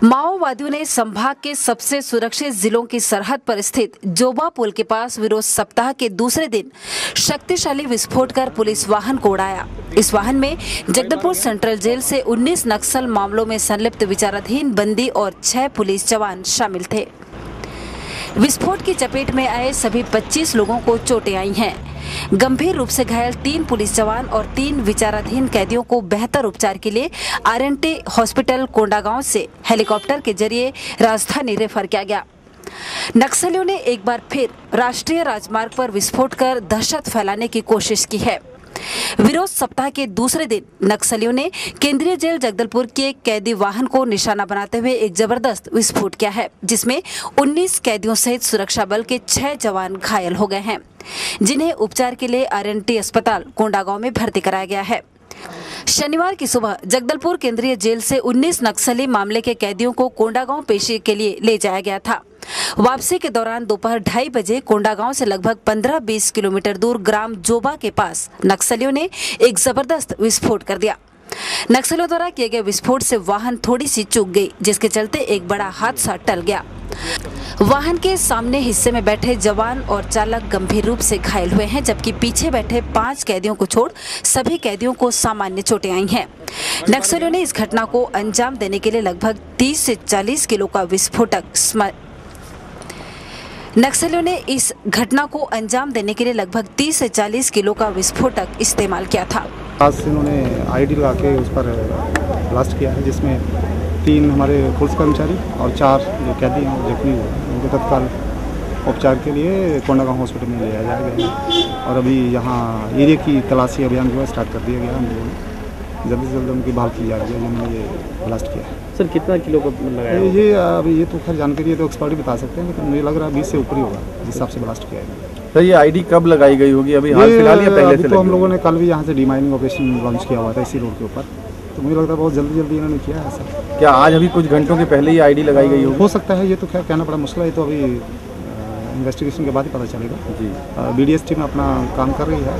माओवादियों ने संभाग के सबसे सुरक्षित जिलों की सरहद पर स्थित जोबा पुल के पास विरोध सप्ताह के दूसरे दिन शक्तिशाली विस्फोट कर पुलिस वाहन को उड़ाया। इस वाहन में जगदलपुर सेंट्रल जेल से 19 नक्सल मामलों में संलिप्त विचाराधीन बंदी और 6 पुलिस जवान शामिल थे। विस्फोट की चपेट में आए सभी 25 लोगों को चोटें आई हैं। गंभीर रूप से घायल 3 पुलिस जवान और 3 विचाराधीन कैदियों को बेहतर उपचार के लिए आरएनटी हॉस्पिटल कोंडागांव से हेलीकॉप्टर के जरिए राजधानी रेफर किया गया। नक्सलियों ने एक बार फिर राष्ट्रीय राजमार्ग पर विस्फोट कर दहशत फैलाने की कोशिश की है। विरोध सप्ताह के दूसरे दिन नक्सलियों ने केंद्रीय जेल जगदलपुर के कैदी वाहन को निशाना बनाते हुए एक जबरदस्त विस्फोट किया है, जिसमें 19 कैदियों सहित सुरक्षा बल के 6 जवान घायल हो गए हैं, जिन्हें उपचार के लिए आरएनटी अस्पताल कोंडागांव में भर्ती कराया गया है। शनिवार की सुबह जगदलपुर केंद्रीय जेल से 19 नक्सली मामले के कैदियों को कोंडागांव पेशी के लिए ले जाया गया था। वापसी के दौरान दोपहर 2:30 बजे कोंडागांव से लगभग 15-20 किलोमीटर दूर ग्राम जोबा के पास नक्सलियों ने एक जबरदस्त विस्फोट कर दिया। नक्सलियों द्वारा किए गए विस्फोट से वाहन थोड़ी सी चूक गई, जिसके चलते एक बड़ा हादसा टल गया। वाहन के सामने हिस्से में बैठे जवान और चालक गंभीर रूप से घायल हुए हैं, जबकि पीछे बैठे 5 कैदियों को छोड़ सभी कैदियों को सामान्य चोटें आई हैं। नक्सलियों ने इस घटना को अंजाम देने के लिए लगभग 30 से 40 किलो का विस्फोटक इस्तेमाल किया था। आज इन्होंने आईडी लगा के उस पर ब्लास्ट किया है, जिसमें 3 हमारे पुलिस कर्मचारी और 4 जो कैदी हैं जख्मी हुए हैं। उनको तत्काल उपचार के लिए कोंडागांव हॉस्पिटल में ले जाया गया है और अभी यहाँ एरिया की तलाशी अभियान जो है स्टार्ट कर दिया गया है। हम लोगों ने जल्दी से जल्दी उनकी बहाल की जा रही है जिन्होंने ये ब्लास्ट किया है। सर कितना किलो का लगाया? ये अभी ये तो खैर जानकारी है तो एक्सपर्ट ही बता सकते हैं, लेकिन मुझे लग रहा है 20 से ऊपर ही होगा जिस हिसाब से ब्लास्ट किया है। सर ये आईडी कब लगाई गई होगी? अभी हाल फिलहाल या पहले से? तो हम लोगों ने कल भी यहाँ से डीमाइनिंग ऑपरेशन लॉन्च किया हुआ था इसी रोड के ऊपर, तो मुझे लगता है बहुत जल्दी इन्होंने किया है सर। क्या आज अभी कुछ घंटों के पहले ही आईडी लगाई गई हो सकता है, ये तो खैर कहना बड़ा मुश्किल है, तो अभी इन्वेस्टिगेशन के बाद ही पता चलेगा जी। बीडीएस टीम अपना काम कर रही है,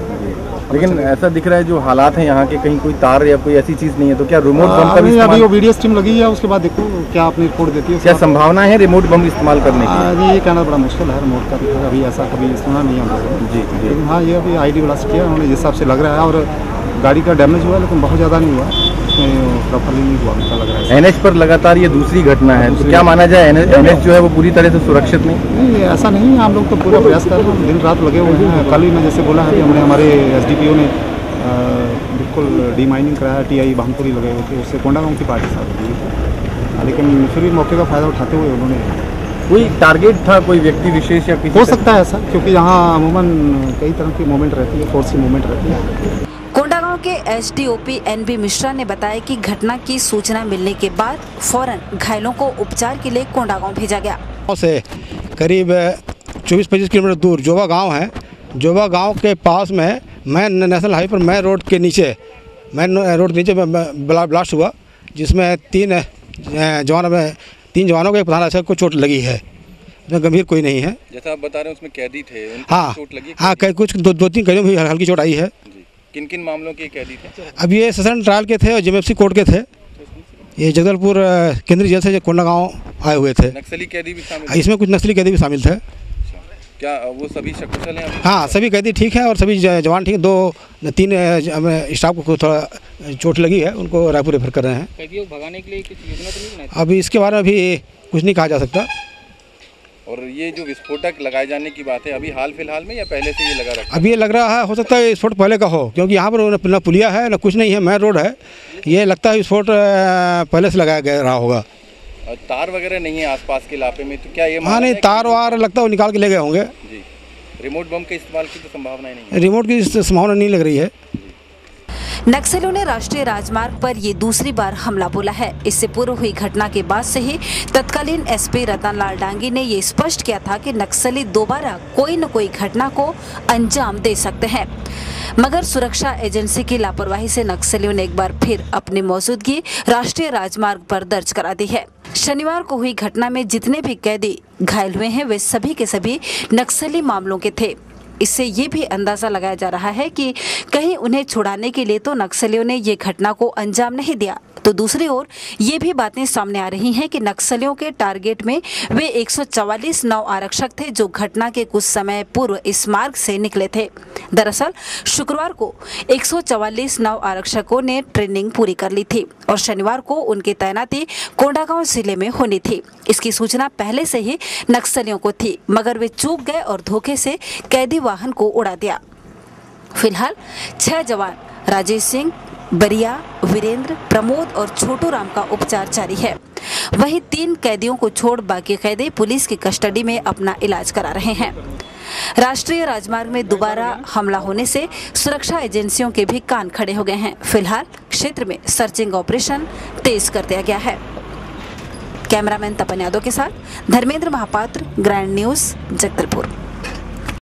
लेकिन ऐसा दिख रहा है जो हालात हैं यहाँ के, कहीं कोई तार या कोई ऐसी चीज़ नहीं है, तो क्या रिमोट बम का भी अभी वो बीडीएस टीम लगी है, उसके बाद देखो क्या अपनी रिपोर्ट देती है। क्या संभावना है रिमोट बम इस्तेमाल करने की? ये कहना बड़ा मुश्किल है रिमोट का, अभी ऐसा कभी सुना नहीं है हम लोगों ने जी। लेकिन हाँ, ये अभी आईडी ब्लास्ट किया उन्होंने जिस हिसाब से लग रहा है, और गाड़ी का डैमेज हुआ लेकिन बहुत ज़्यादा नहीं हुआ, प्रॉपर्ली नहीं हुआ मुझे लग रहा है। एनएच पर लगातार ये दूसरी घटना है, तो क्या माना जाए एनएच जो है वो पूरी तरह से सुरक्षित नहीं? ऐसा नहीं है, हम लोग तो पूरा प्रयास कर रहे हैं, दिन रात लगे हुए हैं। कल ही मैं जैसे बोला है कि हमने हमारे एसडीपीओ ने बिल्कुल डीमाइनिंग कराया, टीआई भामपुरी लगे हुए थे, उससे कोंडागांव की पार्टी साथ होती है, लेकिन फिर भी मौके का फ़ायदा उठाते हुए उन्होंने कोई टारगेट था, कोई व्यक्ति विशेष या किसी? हो सकता है ऐसा, क्योंकि यहाँ अमूमन कई तरह की मूवमेंट रहती है, फोर्स की मूवमेंट रहती है। कोंडागांव के एसडीओपी एनबी मिश्रा ने बताया कि घटना की सूचना मिलने के बाद फौरन घायलों को उपचार के लिए कोंडागांव भेजा गया। से करीब 24-25 किलोमीटर दूर जोबा गांव है। जोबा गांव के पास में नेशनल हाईवे पर मैं रोड के नीचे ब्लास्ट हुआ, जिसमें 3 जवानों के प्रधान आचार्य को चोट लगी है, इसमें गंभीर कोई नहीं है। जैसा आप बता रहे हैं उसमें कैदी थे, उनको चोट लगी? हाँ, कुछ 2-3 कैदियों में हल्की चोट आई है। किन किन मामलों के कैदी थे? अब ये सेशन ट्रायल के थे और जेएमएफसी कोर्ट के थे। ये जगदलपुर केंद्रीय जेल से कोंडागांव आए हुए थे। नक्सली कैदी भी शामिल? इसमें कुछ नक्सली कैदी भी शामिल थे। क्या वो सभी सकुशल हैं? हाँ, सभी कैदी ठीक है और सभी जवान ठीक है। 2-3 स्टाफ को थोड़ा चोट लगी है, उनको रायपुर रेफर कर रहे हैं। कैदियों को भगाने के लिए कुछ योजना तो नहीं बनाई? अभी इसके बारे में अभी कुछ नहीं कहा जा सकता। और ये जो विस्फोटक लगाए जाने की बात है, अभी हाल फिलहाल में या पहले से ये लगा रखा है? अभी ये लग रहा है, हो सकता है विस्फोट पहले का हो, क्योंकि यहाँ पर न पुलिया है न कुछ नहीं है, मेन रोड है। ये लगता है विस्फोट पहले से लगाया गया रहा होगा। और तार वगैरह नहीं है आसपास के इलाके में, तो क्या ये? हाँ नहीं, तार वार लगता है वो निकाल के ले गए होंगे जी। रिमोट बम के इस्तेमाल की तो संभावना नहीं है? रिमोट की संभावना नहीं लग रही है। नक्सलियों ने राष्ट्रीय राजमार्ग पर ये दूसरी बार हमला बोला है। इससे पूर्व हुई घटना के बाद से ही तत्कालीन एसपी रतनलाल डांगी ने ये स्पष्ट किया था कि नक्सली दोबारा कोई न कोई घटना को अंजाम दे सकते हैं, मगर सुरक्षा एजेंसी की लापरवाही से नक्सलियों ने एक बार फिर अपनी मौजूदगी राष्ट्रीय राजमार्ग पर दर्ज करा दी है। शनिवार को हुई घटना में जितने भी कैदी घायल हुए हैं वे सभी के सभी नक्सली मामलों के थे। इससे ये भी अंदाजा लगाया जा रहा है कि कहीं उन्हें छुड़ाने के लिए तो नक्सलियों ने ये घटना को अंजाम नहीं दिया। तो दूसरी ओर ये भी बातें सामने आ रही हैं कि नक्सलियों के टारगेट में वे 144 नव आरक्षक थे जो घटना के कुछ समय पूर्व इस मार्ग से निकले थे। दरअसल शुक्रवार को 144 नव आरक्षकों ने ट्रेनिंग पूरी कर ली थी और शनिवार को उनकी तैनाती कोंडागांव जिले में होनी थी। इसकी सूचना पहले से ही नक्सलियों को थी, मगर वे चूक गए और धोखे से कैदी वाहन को उड़ा दिया। फिलहाल 6 जवान राजेश सिंह, बरिया, वीरेंद्र, प्रमोद और छोटू राम का उपचार जारी है। वहीं 3 कैदियों को छोड़ बाकी कैदी पुलिस की कस्टडी में अपना इलाज करा रहे हैं। राष्ट्रीय राजमार्ग में दोबारा हमला होने से सुरक्षा एजेंसियों के भी कान खड़े हो गए हैं। फिलहाल क्षेत्र में सर्चिंग ऑपरेशन तेज कर दिया गया है। कैमरामैन तपन यादव के साथ धर्मेंद्र महापात्र, ग्रैंड न्यूज, जगदलपुर।